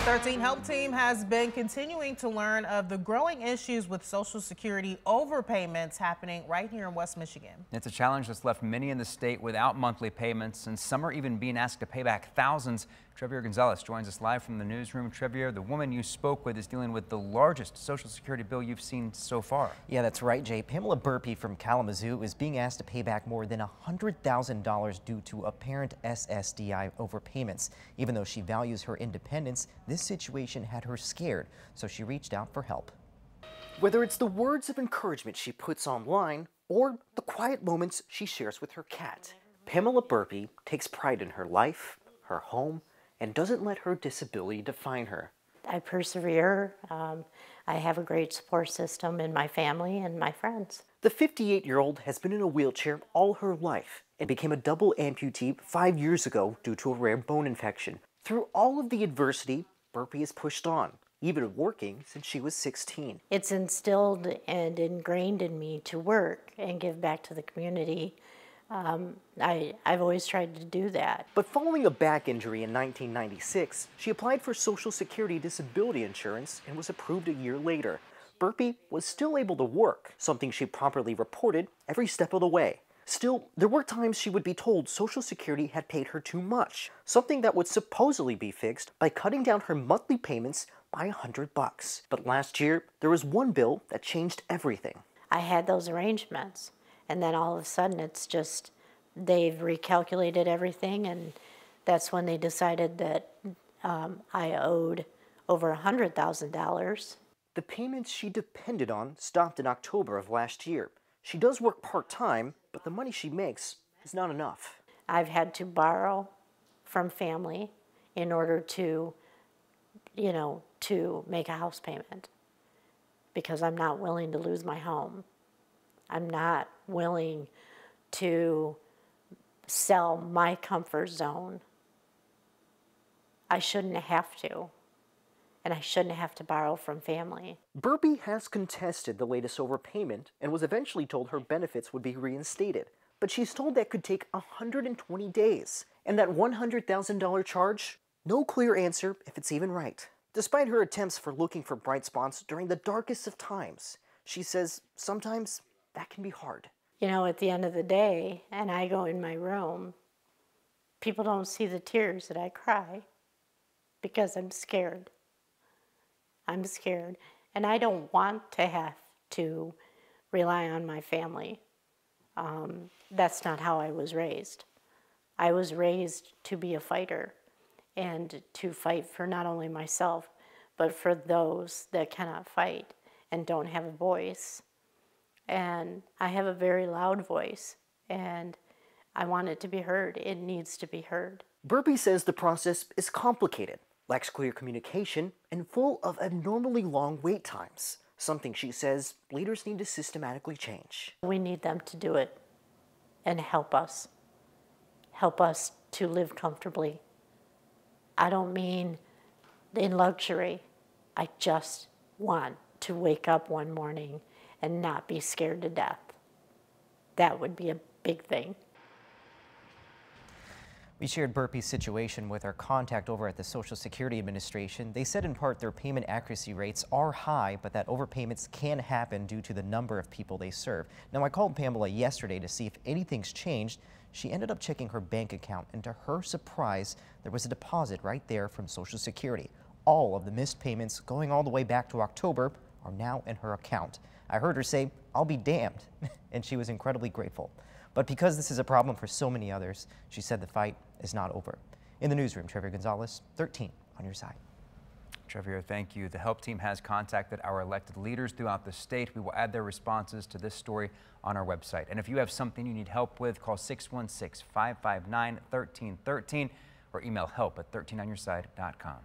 13 Help Team has been continuing to learn of the growing issues with Social Security overpayments happening right here in West Michigan. It's a challenge that's left many in the state without monthly payments, and some are even being asked to pay back thousands. Trevier Gonzalez joins us live from the newsroom. Trevier, the woman you spoke with is dealing with the largest Social Security bill you've seen so far. Yeah, that's right, Jay. Pamela Burpee from Kalamazoo is being asked to pay back more than $100,000 due to apparent SSDI overpayments. Even though she values her independence, this situation had her scared, so she reached out for help. Whether it's the words of encouragement she puts online or the quiet moments she shares with her cat, Pamela Burpee takes pride in her life, her home, and doesn't let her disability define her. I persevere. I have a great support system in my family and my friends. The 58-year-old has been in a wheelchair all her life and became a double amputee 5 years ago due to a rare bone infection. Through all of the adversity, Burpee has pushed on, even working since she was 16. It's instilled and ingrained in me to work and give back to the community. I've always tried to do that. But following a back injury in 1996, she applied for Social Security disability insurance and was approved a year later. Burpee was still able to work, something she properly reported every step of the way. Still, there were times she would be told Social Security had paid her too much, something that would supposedly be fixed by cutting down her monthly payments by $100. But last year, there was one bill that changed everything. I had those arrangements, and then all of a sudden it's just, they've recalculated everything, and that's when they decided that I owed over $100,000. The payments she depended on stopped in October of last year. She does work part-time, but the money she makes is not enough. I've had to borrow from family in order to, to make a house payment, because I'm not willing to lose my home. I'm not willing to sell my comfort zone. I shouldn't have to. And I shouldn't have to borrow from family. Burpee has contested the latest overpayment and was eventually told her benefits would be reinstated. But she's told that could take 120 days. And that $100,000 charge? No clear answer if it's even right. Despite her attempts for looking for bright spots during the darkest of times, she says sometimes that can be hard. You know, at the end of the day, and I go in my room, people don't see the tears that I cry because I'm scared. I'm scared, and I don't want to have to rely on my family. That's not how I was raised. I was raised to be a fighter and to fight for not only myself, but for those that cannot fight and don't have a voice. And I have a very loud voice, and I want it to be heard. It needs to be heard. Burpee says the process is complicated, lacks clear communication, and full of abnormally long wait times, something she says leaders need to systematically change. We need them to do it and help us to live comfortably. I don't mean in luxury. I just want to wake up one morning and not be scared to death. That would be a big thing. We shared Burpee's situation with our contact over at the Social Security Administration. They said in part their payment accuracy rates are high, but that overpayments can happen due to the number of people they serve. Now, I called Pamela yesterday to see if anything's changed. She ended up checking her bank account, and to her surprise, there was a deposit right there from Social Security. All of the missed payments, going all the way back to October, are now in her account. I heard her say, "I'll be damned," and she was incredibly grateful. But because this is a problem for so many others, she said the fight is not over. In the newsroom, Trevier Gonzalez, 13 on your side. Trevier, thank you. The Help Team has contacted our elected leaders throughout the state. We will add their responses to this story on our website. And if you have something you need help with, call 616-559-1313 or email help@13onyourside.com.